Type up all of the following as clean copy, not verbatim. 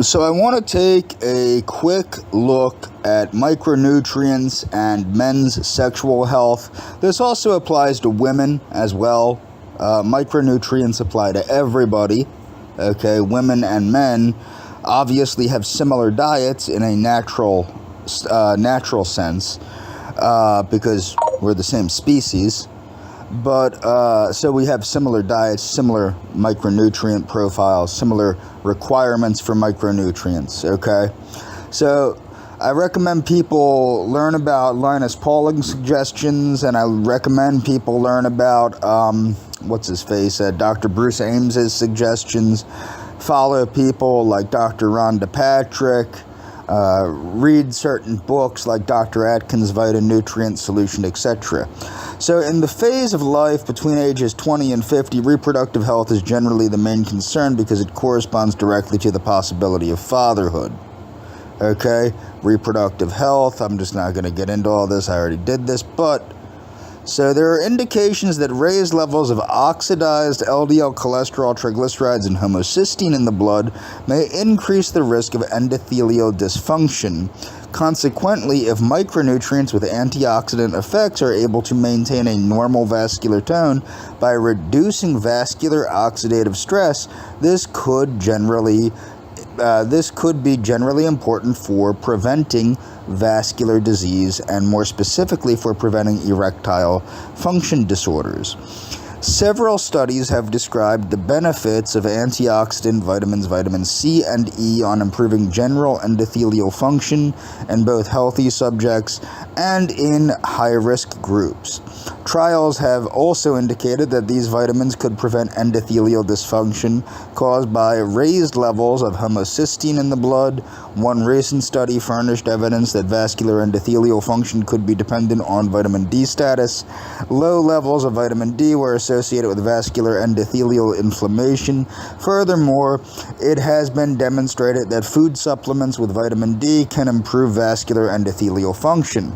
So I want to take a quick look at micronutrients and men's sexual health. This also applies to women as well. Micronutrients apply to everybody. Okay, women and men obviously have similar diets in a natural sense because we're the same species. But so we have similar diets, similar micronutrient profiles, similar requirements for micronutrients, okay? So I recommend people learn about Linus Pauling's suggestions, and I recommend people learn about, Dr. Bruce Ames's suggestions. Follow people like Dr. Rhonda Patrick. Read certain books like Dr. Atkins' Vitanutrient Solution, etc. So in the phase of life between ages 20 and 50, reproductive health is generally the main concern because it corresponds directly to the possibility of fatherhood. Okay, reproductive health, I'm just not going to get into all this, I already did this, but so there are indications that raised levels of oxidized LDL cholesterol, triglycerides, and homocysteine in the blood may increase the risk of endothelial dysfunction. Consequently, if micronutrients with antioxidant effects are able to maintain a normal vascular tone by reducing vascular oxidative stress, this could be generally important for preventing vascular disease and more specifically for preventing erectile function disorders. Several studies have described the benefits of antioxidant vitamins, vitamin C and E, on improving general endothelial function in both healthy subjects and in high-risk groups. Trials have also indicated that these vitamins could prevent endothelial dysfunction caused by raised levels of homocysteine in the blood. One recent study furnished evidence that vascular endothelial function could be dependent on vitamin D status. Low levels of vitamin D were associated with vascular endothelial inflammation. Furthermore, it has been demonstrated that food supplements with vitamin D can improve vascular endothelial function.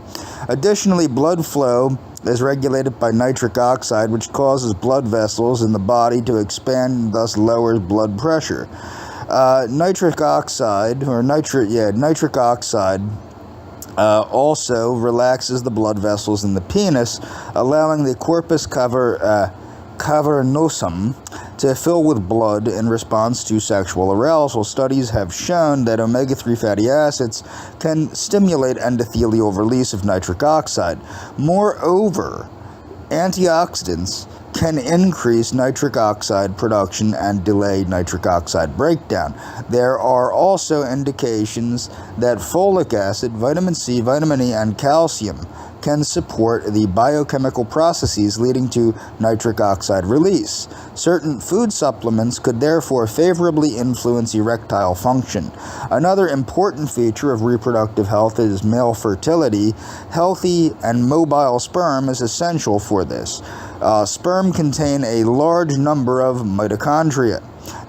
Additionally, blood flow is regulated by nitric oxide, which causes blood vessels in the body to expand and thus lowers blood pressure. Nitric oxide also relaxes the blood vessels in the penis, allowing the corpus cavernosum to fill with blood in response to sexual arousal. Studies have shown that omega-3 fatty acids can stimulate endothelial release of nitric oxide. Moreover, antioxidants can increase nitric oxide production and delay nitric oxide breakdown. There are also indications that folic acid, vitamin C, vitamin E, and calcium can support the biochemical processes leading to nitric oxide release. Certain food supplements could therefore favorably influence erectile function. Another important feature of reproductive health is male fertility. Healthy and mobile sperm is essential for this. Sperm contain a large number of mitochondria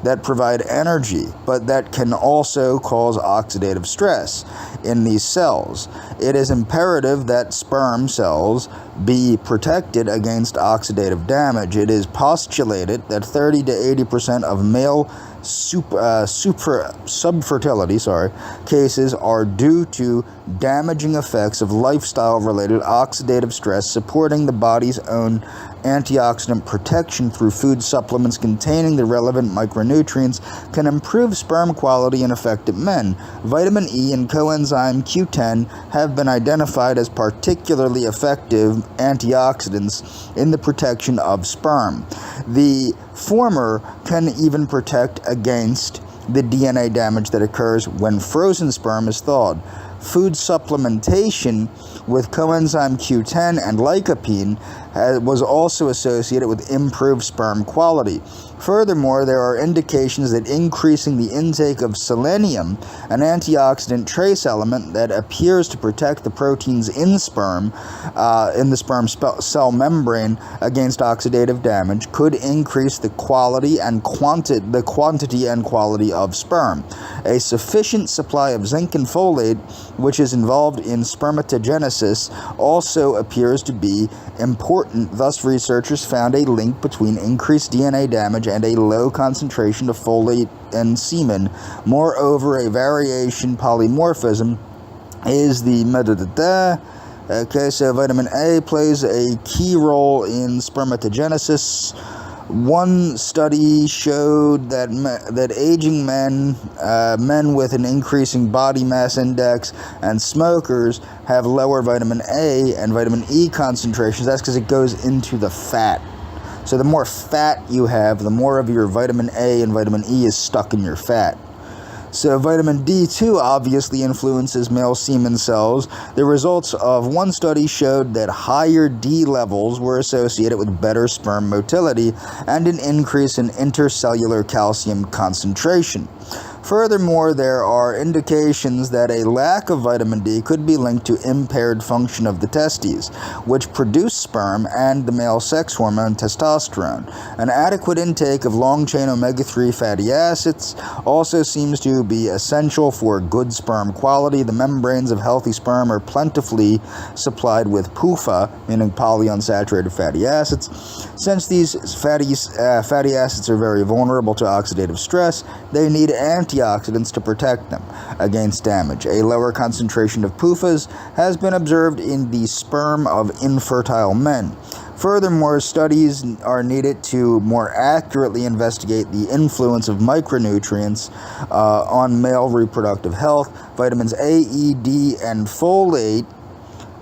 that provide energy, but that can also cause oxidative stress in these cells. It is imperative that sperm cells be protected against oxidative damage. It is postulated that 30 to 80% of male subfertility cases are due to damaging effects of lifestyle-related oxidative stress. Supporting the body's own antioxidant protection through food supplements containing the relevant micronutrients can improve sperm quality in affected men. Vitamin E and coenzyme Q10 have been identified as particularly effective antioxidants in the protection of sperm. The former can even protect against the DNA damage that occurs when frozen sperm is thawed. Food supplementation with coenzyme Q10 and lycopene was also associated with improved sperm quality. Furthermore, there are indications that increasing the intake of selenium, an antioxidant trace element that appears to protect the proteins in the sperm cell membrane against oxidative damage, could increase the quantity and quality of sperm. A sufficient supply of zinc and folate which is involved in spermatogenesis, also appears to be important. Thus, researchers found a link between increased DNA damage and a low concentration of folate in semen. Moreover, a variation polymorphism is the Okay, so vitamin A plays a key role in spermatogenesis. One study showed that aging men, men with an increasing body mass index, and smokers have lower vitamin A and vitamin E concentrations. That's because it goes into the fat. So the more fat you have, the more of your vitamin A and vitamin E is stuck in your fat. So vitamin D2 obviously influences male semen cells. The results of one study showed that higher D levels were associated with better sperm motility and an increase in intercellular calcium concentration. Furthermore, there are indications that a lack of vitamin D could be linked to impaired function of the testes, which produce sperm and the male sex hormone testosterone. An adequate intake of long-chain omega-3 fatty acids also seems to be essential for good sperm quality. The membranes of healthy sperm are plentifully supplied with PUFA, meaning polyunsaturated fatty acids. Since these fatty acids are very vulnerable to oxidative stress, they need antioxidants to protect them against damage. A lower concentration of PUFAs has been observed in the sperm of infertile men. Furthermore, studies are needed to more accurately investigate the influence of micronutrients on male reproductive health. Vitamins A, E, D, and folate,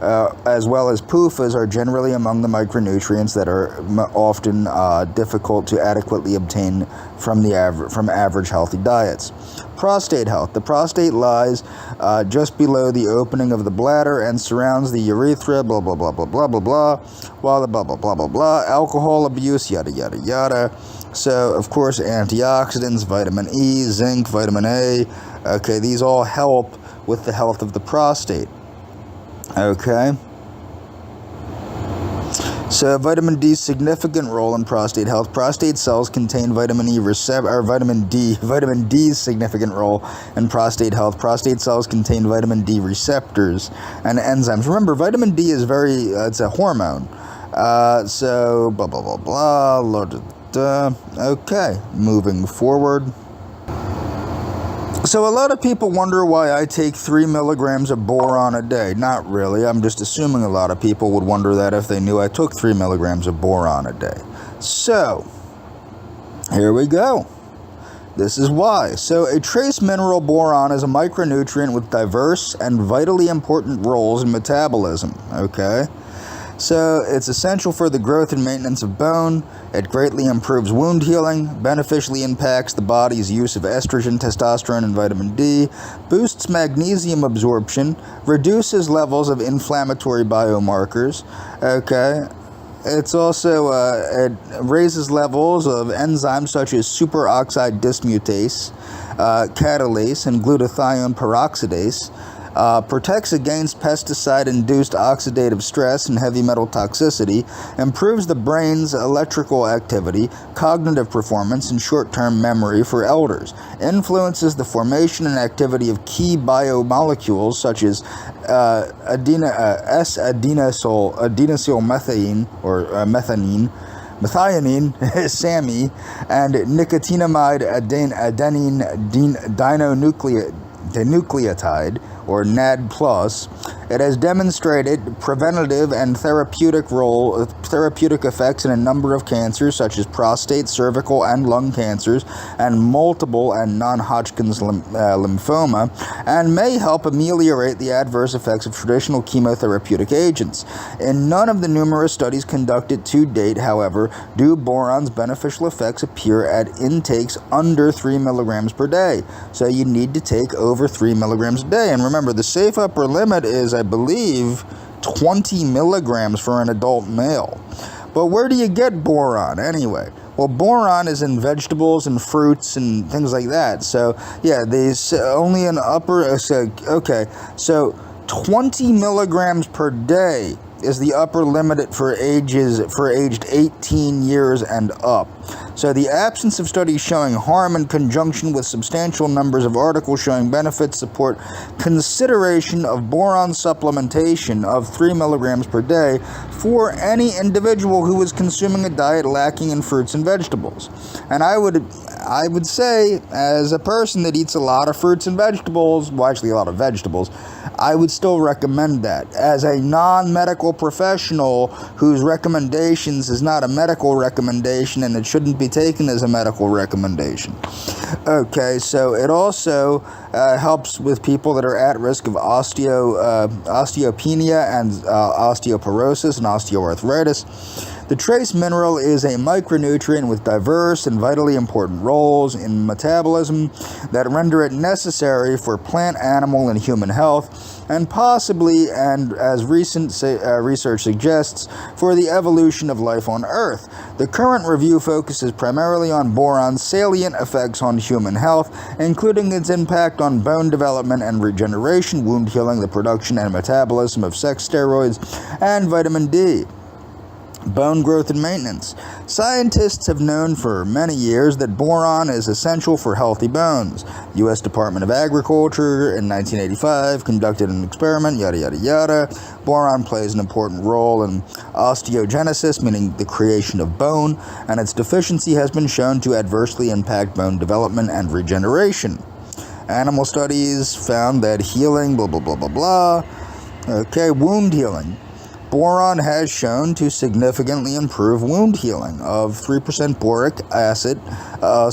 as well as PUFAs, are generally among the micronutrients that are often difficult to adequately obtain from average healthy diets. Prostate health. The prostate lies just below the opening of the bladder and surrounds the urethra, blah, blah, blah, blah, blah, blah, blah, while the blah, blah, blah, blah, blah, alcohol abuse, yada, yada, yada. So, of course, antioxidants, vitamin E, zinc, vitamin A, okay, these all help with the health of the prostate. Okay. So vitamin D's significant role in prostate health. Prostate cells contain vitamin D's significant role in prostate health. Prostate cells contain vitamin D receptors and enzymes. Remember, vitamin D is it's a hormone. So blah blah blah blah. Okay, moving forward. So a lot of people wonder why I take 3 milligrams of boron a day. Not really. I'm just assuming a lot of people would wonder that if they knew I took 3 milligrams of boron a day. So, here we go. This is why. So, a trace mineral boron is a micronutrient with diverse and vitally important roles in metabolism. Okay? So, it's essential for the growth and maintenance of bone. It greatly improves wound healing, beneficially impacts the body's use of estrogen, testosterone, and vitamin D, boosts magnesium absorption, reduces levels of inflammatory biomarkers. Okay. It's also, it raises levels of enzymes such as superoxide dismutase, catalase, and glutathione peroxidase. Protects against pesticide-induced oxidative stress and heavy metal toxicity, improves the brain's electrical activity, cognitive performance, and short-term memory for elders, influences the formation and activity of key biomolecules such as S-adenosylmethane or methionine, SAMe, and nicotinamide adenine dinucleotide, or NAD+. It has demonstrated preventative and therapeutic effects in a number of cancers, such as prostate, cervical, and lung cancers, and multiple and non-Hodgkin's lymphoma, and may help ameliorate the adverse effects of traditional chemotherapeutic agents. In none of the numerous studies conducted to date, however, do boron's beneficial effects appear at intakes under 3 milligrams per day. So you need to take over 3 milligrams a day. And remember, the safe upper limit is, I believe, 20 milligrams for an adult male. But where do you get boron anyway? Well, boron is in vegetables and fruits and things like that. So, yeah, these only an upper... Okay, so 20 milligrams per day is the upper limit for aged 18 years and up. So the absence of studies showing harm in conjunction with substantial numbers of articles showing benefits support consideration of boron supplementation of 3 milligrams per day for any individual who is consuming a diet lacking in fruits and vegetables. And I would say, as a person that eats a lot of fruits and vegetables, well, actually a lot of vegetables, I would still recommend that. As a non-medical professional whose recommendations is not a medical recommendation and it shouldn't be taken as a medical recommendation. Okay, so it also helps with people that are at risk of osteopenia and osteoporosis and osteoarthritis. The trace mineral is a micronutrient with diverse and vitally important roles in metabolism that render it necessary for plant, animal, and human health, and possibly, and as recent research suggests, for the evolution of life on Earth. The current review focuses primarily on boron's salient effects on human health, including its impact on bone development and regeneration, wound healing, the production and metabolism of sex steroids, and vitamin D. Bone growth and maintenance. Scientists have known for many years that boron is essential for healthy bones. The U.S. Department of Agriculture in 1985 conducted an experiment, yada yada yada. Boron plays an important role in osteogenesis, meaning the creation of bone, and its deficiency has been shown to adversely impact bone development and regeneration. Animal studies found that healing, blah blah blah blah blah. Okay, wound healing. Boron has shown to significantly improve wound healing of 3% boric acid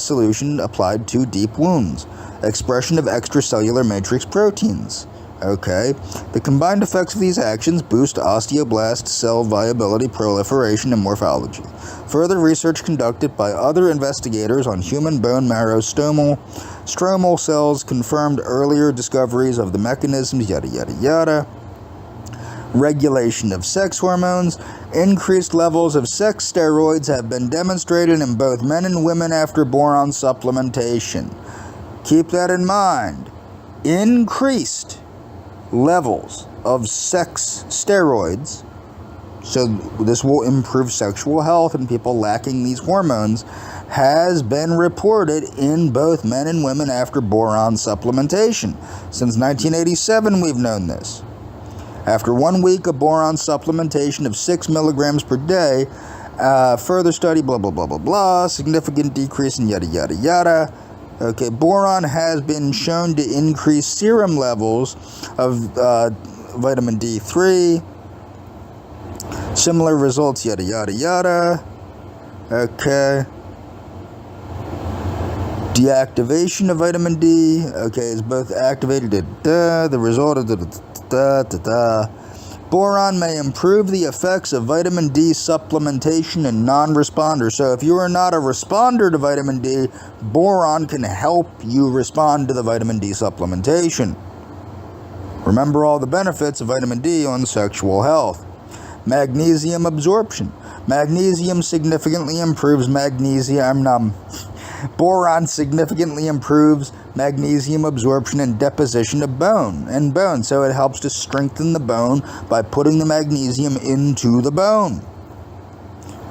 solution applied to deep wounds. Expression of extracellular matrix proteins. Okay. The combined effects of these actions boost osteoblast cell viability, proliferation, and morphology. Further research conducted by other investigators on human bone marrow stromal cells confirmed earlier discoveries of the mechanisms, yada yada yada. Regulation of sex hormones. Increased levels of sex steroids have been demonstrated in both men and women after boron supplementation. Keep that in mind. Increased levels of sex steroids, so this will improve sexual health in people lacking these hormones, has been reported in both men and women after boron supplementation. Since 1987, we've known this. After 1 week of boron supplementation of 6 milligrams per day, further study, blah, blah, blah, blah, blah, significant decrease in yada, yada, yada. Okay, boron has been shown to increase serum levels of vitamin D3. Similar results, yada, yada, yada. Okay. Deactivation of vitamin D. Okay, is both activated. The result of the Boron may improve the effects of vitamin D supplementation in non-responders. So if you are not a responder to vitamin D, boron can help you respond to the vitamin D supplementation. Remember all the benefits of vitamin D on sexual health. Magnesium absorption. Magnesium significantly improves Boron significantly improves magnesium absorption and deposition of bone. So it helps to strengthen the bone by putting the magnesium into the bone.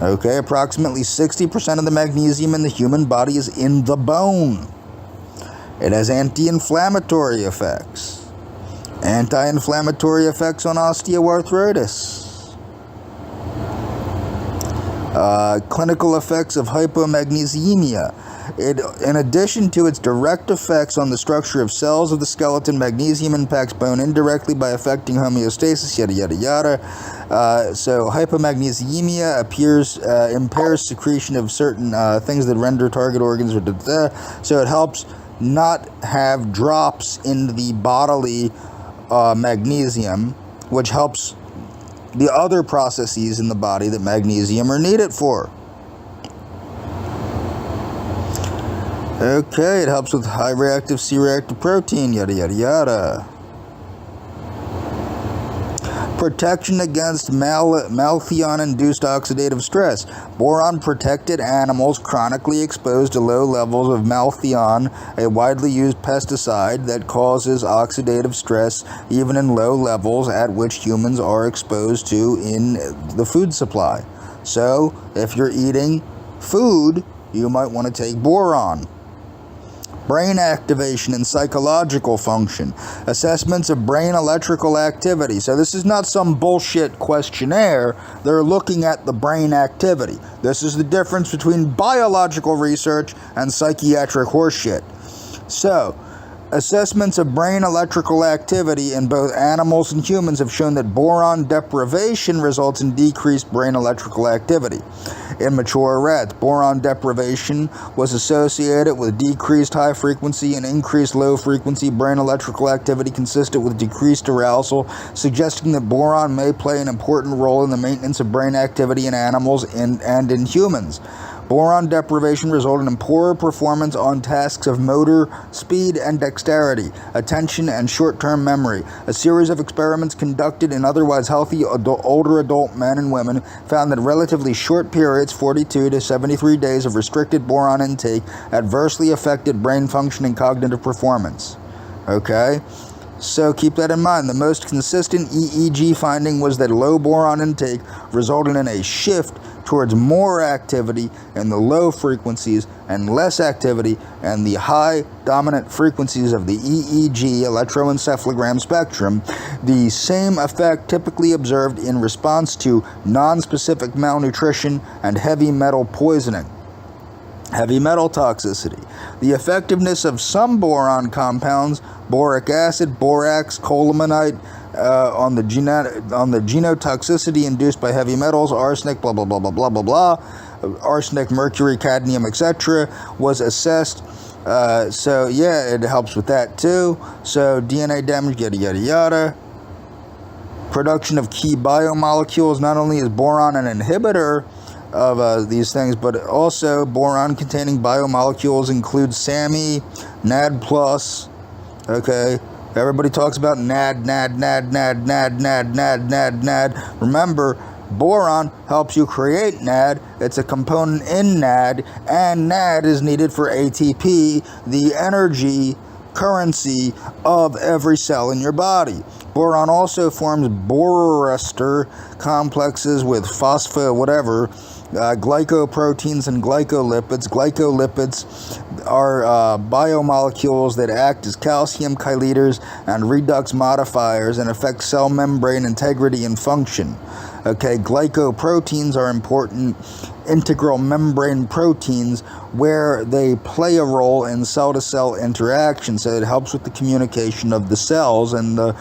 Okay, approximately 60% of the magnesium in the human body is in the bone. It has anti-inflammatory effects. Anti-inflammatory effects on osteoarthritis. Clinical effects of hypomagnesemia. In addition to its direct effects on the structure of cells of the skeleton, magnesium impacts bone indirectly by affecting homeostasis, yada, yada, yada. So hypomagnesemia impairs secretion of certain things that render target organs, so it helps not have drops in the bodily magnesium, which helps the other processes in the body that magnesium are needed for. Okay, it helps with high reactive C-reactive protein, yada, yada, yada. Protection against malthion-induced oxidative stress. Boron protected animals chronically exposed to low levels of malthion, a widely used pesticide that causes oxidative stress even in low levels at which humans are exposed to in the food supply. So, if you're eating food you might want to take boron. Brain activation and psychological function. Assessments of brain electrical activity. So this is not some bullshit questionnaire. They're looking at the brain activity. This is the difference between biological research and psychiatric horseshit. So, assessments of brain electrical activity in both animals and humans have shown that boron deprivation results in decreased brain electrical activity. In mature rats, boron deprivation was associated with decreased high-frequency and increased low-frequency brain electrical activity consistent with decreased arousal, suggesting that boron may play an important role in the maintenance of brain activity in animals and in humans. Boron deprivation resulted in poorer performance on tasks of motor, speed, and dexterity, attention, and short-term memory. A series of experiments conducted in otherwise healthy older adult men and women found that relatively short periods, 42 to 73 days of restricted boron intake, adversely affected brain function and cognitive performance. Okay? So keep that in mind. The most consistent EEG finding was that low boron intake resulted in a shift towards more activity in the low frequencies and less activity in the high dominant frequencies of the EEG electroencephalogram spectrum. The same effect typically observed in response to nonspecific malnutrition and heavy metal poisoning. Heavy metal toxicity. The effectiveness of some boron compounds, boric acid, borax, colomanite, on the genotoxicity induced by heavy metals, arsenic, blah, blah, blah, blah, blah, blah, blah, arsenic, mercury, cadmium, etc., was assessed. So, yeah, it helps with that, too. So, DNA damage, yada, yada, yada. Production of key biomolecules. Not only is boron an inhibitor of these things, but also boron-containing biomolecules include SAMe, NAD+, okay? Everybody talks about NAD. Remember, boron helps you create NAD. It's a component in NAD, and NAD is needed for ATP, the energy currency of every cell in your body. Boron also forms boroester complexes with glycoproteins and glycolipids. Glycolipids are biomolecules that act as calcium chelators and redox modifiers and affect cell membrane integrity and function. Okay, glycoproteins are important integral membrane proteins where they play a role in cell-to-cell interaction, so it helps with the communication of the cells and the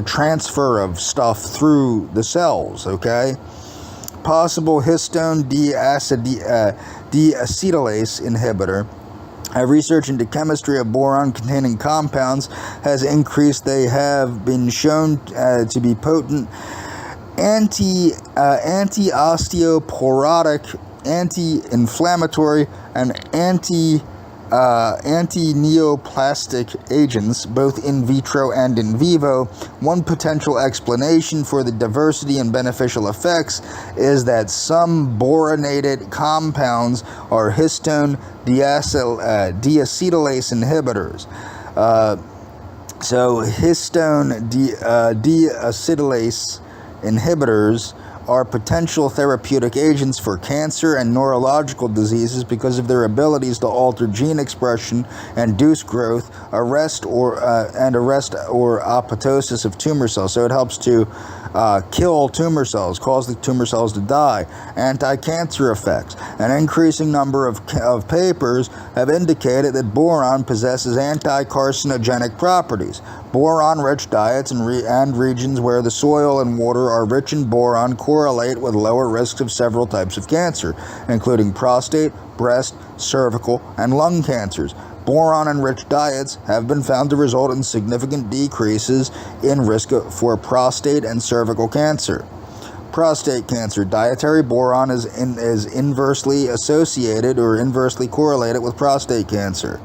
transfer of stuff through the cells, okay? Possible histone deacetylase inhibitor. Research into chemistry of boron-containing compounds has increased. They have been shown to be potent anti-osteoporotic, anti-inflammatory, and anti-neoplastic agents, both in vitro and in vivo. One potential explanation for the diversity and beneficial effects is that some boronated compounds are histone deacetylase inhibitors. So histone deacetylase inhibitors are potential therapeutic agents for cancer and neurological diseases because of their abilities to alter gene expression, induce growth, arrest or apoptosis of tumor cells. So it helps to kill tumor cells, cause the tumor cells to die. Anti-cancer effects. An increasing number of papers have indicated that boron possesses anti-carcinogenic properties. Boron-rich diets and regions where the soil and water are rich in boron correlate with lower risks of several types of cancer, including prostate, breast, cervical, and lung cancers. Boron-enriched diets have been found to result in significant decreases in risk for prostate and cervical cancer. Prostate cancer. Dietary boron is inversely associated or inversely correlated with prostate cancer.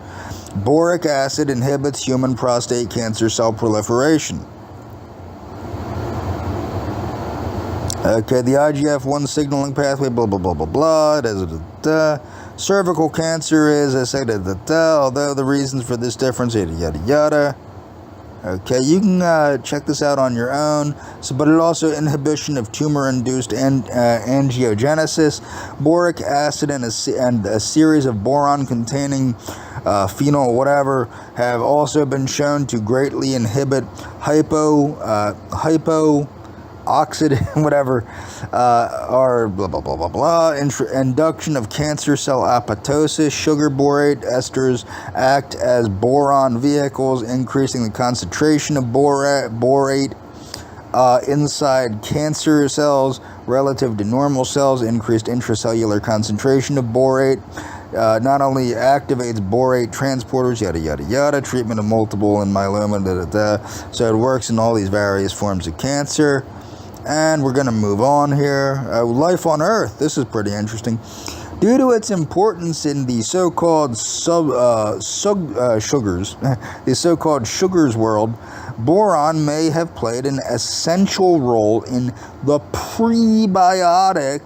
Boric acid inhibits human prostate cancer cell proliferation. Okay, the IGF-1 signaling pathway, blah, blah, blah, blah, blah, cervical cancer is, I say, although the reasons for this difference, yada, yada, yada. Okay, you can check this out on your own. So, but it also inhibition of tumor-induced angiogenesis, boric acid, and a series of boron-containing phenol, whatever, have also been shown to greatly inhibit whatever, or blah blah blah blah blah. Induction of cancer cell apoptosis. Sugar borate esters act as boron vehicles, increasing the concentration of borate inside cancer cells relative to normal cells. Increased intracellular concentration of borate not only activates borate transporters, yada yada yada. Treatment of multiple myeloma, da da da. So it works in all these various forms of cancer. And we're going to move on here. Life on Earth. This is pretty interesting. Due to its importance in the so-called sugars, the so-called sugars world, boron may have played an essential role in the prebiotic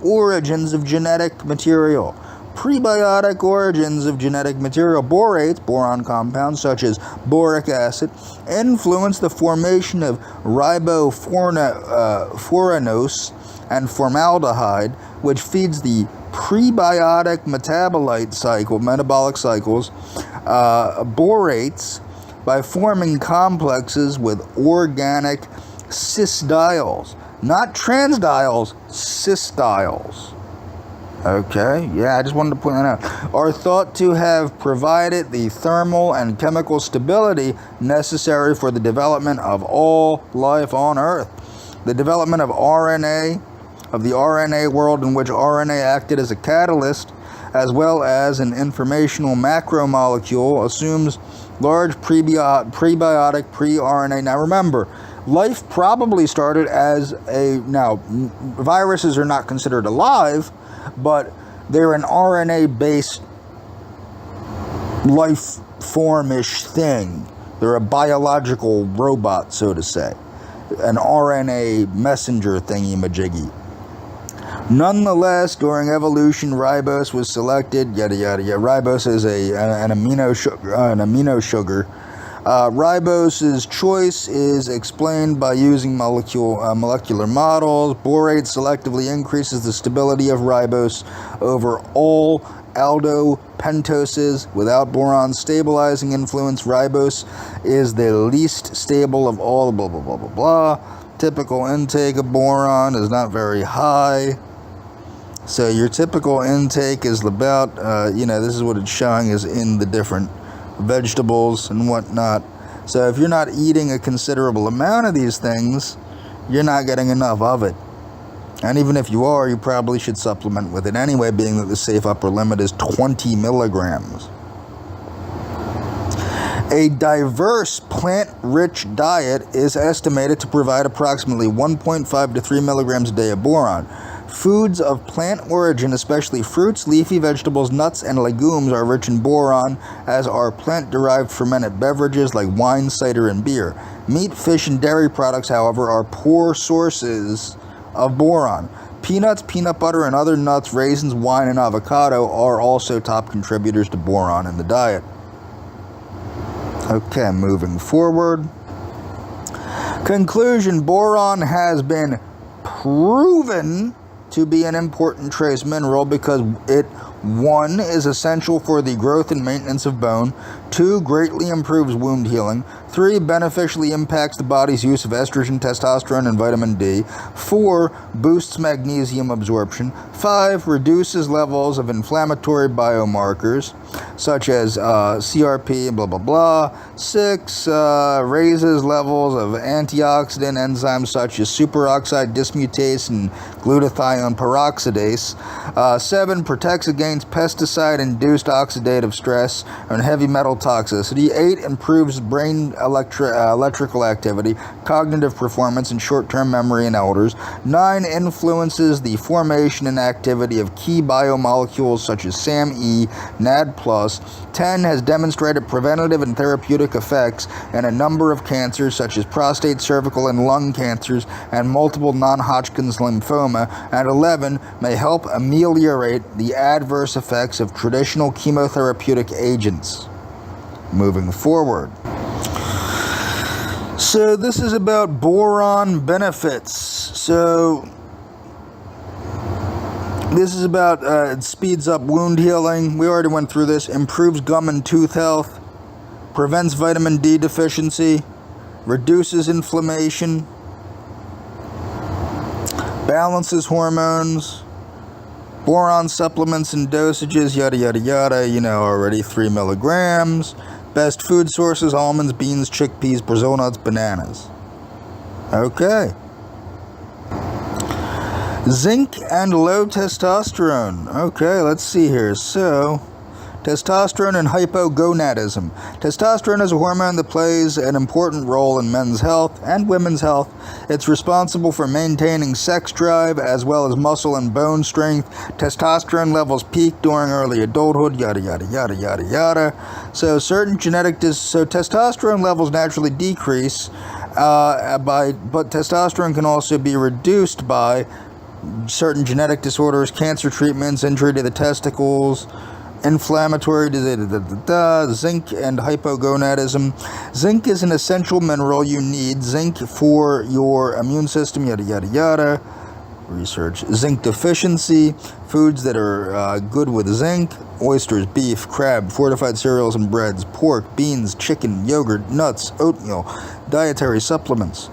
origins of genetic material. Prebiotic origins of genetic material. Borates, boron compounds such as boric acid, influence the formation of ribofuranose and formaldehyde, which feeds the prebiotic metabolic cycles. Borates by forming complexes with organic cystidiols, not transdiols, cystidiols. Okay, yeah, I just wanted to point that out. Are thought to have provided the thermal and chemical stability necessary for the development of all life on Earth. The development of RNA, of the RNA world, in which RNA acted as a catalyst, as well as an informational macromolecule, assumes large prebiotic pre-RNA. Now remember, life probably started as now, viruses are not considered alive, but they're an RNA-based life form-ish thing. They're a biological robot, so to say. An RNA messenger thingy-majiggy. Nonetheless, during evolution, ribose was selected, yada yada yada. Ribose is an amino sugar. Ribose's choice is explained by using molecular models. Borate selectively increases the stability of ribose over all aldopentoses. Without boron stabilizing influence, ribose is the least stable of all, blah blah blah blah blah. Typical intake of boron is not very high. So your typical intake is about, this is what it's showing is in the different vegetables and whatnot. So if you're not eating a considerable amount of these things, you're not getting enough of it. And even if you are, you probably should supplement with it anyway, being that the safe upper limit is 20 milligrams. A diverse plant-rich diet is estimated to provide approximately 1.5 to 3 milligrams a day of boron. Foods of plant origin, especially fruits, leafy vegetables, nuts, and legumes, are rich in boron, as are plant-derived fermented beverages like wine, cider, and beer. Meat, fish, and dairy products, however, are poor sources of boron. Peanuts, peanut butter, and other nuts, raisins, wine, and avocado are also top contributors to boron in the diet. Okay, moving forward. Conclusion: boron has been proven to be an important trace mineral because it, 1, is essential for the growth and maintenance of bone, 2, greatly improves wound healing, 3, beneficially impacts the body's use of estrogen, testosterone, and vitamin D, 4, boosts magnesium absorption, 5, reduces levels of inflammatory biomarkers such as CRP and blah blah blah, 6, raises levels of antioxidant enzymes such as superoxide dismutase and glutathione peroxidase, 7, protects against pesticide-induced oxidative stress and heavy metal toxicity, 8, improves brain electrical activity, cognitive performance, and short-term memory in elders, 9, influences the formation and activity of key biomolecules such as SAMe, NAD+, 10, has demonstrated preventative and therapeutic effects in a number of cancers such as prostate, cervical, and lung cancers, and multiple non-Hodgkin's lymphoma, and 11, may help ameliorate the adverse effects of traditional chemotherapeutic agents. Moving forward. So this is about boron benefits. So this is about it speeds up wound healing. We already went through this. Improves gum and tooth health. Prevents vitamin D deficiency. Reduces inflammation. Balances hormones. Boron supplements and dosages, yada yada yada, you know already, 3 milligrams. Best food sources: almonds, beans, chickpeas, Brazil nuts, bananas. Okay. Zinc and low testosterone. Okay, let's see here. So, testosterone and hypogonadism. Testosterone is a hormone that plays an important role in men's health and women's health. It's responsible for maintaining sex drive as well as muscle and bone strength. Testosterone levels peak during early adulthood, yada yada yada yada yada. So testosterone levels naturally decrease, but testosterone can also be reduced by certain genetic disorders, cancer treatments, injury to the testicles, inflammatory zinc and hypogonadism. Zinc is an essential mineral. You need zinc for your immune system, yada yada yada. Research. Zinc deficiency. Foods that are good with zinc: oysters, beef, crab, fortified cereals and breads, pork, beans, chicken, yogurt, nuts, oatmeal. Dietary supplements.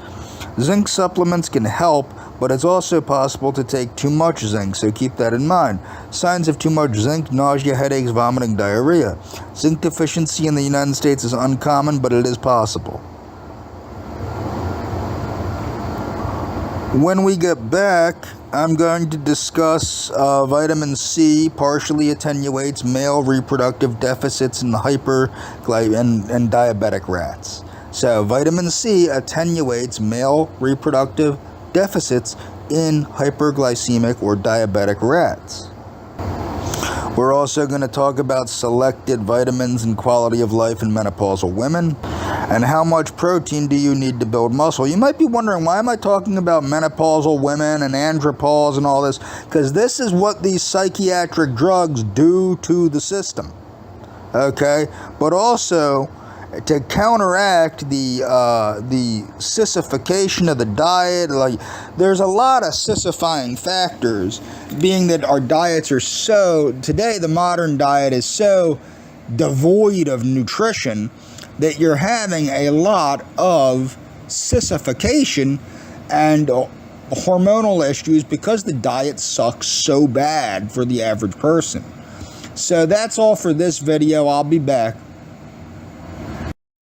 Zinc supplements can help, but it's also possible to take too much zinc, so keep that in mind. Signs of too much zinc: nausea, headaches, vomiting, diarrhea. Zinc deficiency in the United States is uncommon, but it is possible. When we get back, I'm going to discuss vitamin C partially attenuates male reproductive deficits in and diabetic rats. So vitamin C attenuates male reproductive deficits in hyperglycemic or diabetic rats. We're also going to talk about selected vitamins and quality of life in menopausal women, and how much protein do you need to build muscle. You might be wondering, why am I talking about menopausal women and andropause and all this? Because this is what these psychiatric drugs do to the system. Okay? But also, to counteract the sissification of the diet, like there's a lot of sissifying factors, being that our diets are today the modern diet is so devoid of nutrition that you're having a lot of sissification and hormonal issues because the diet sucks so bad for the average person. So that's all for this video. I'll be back.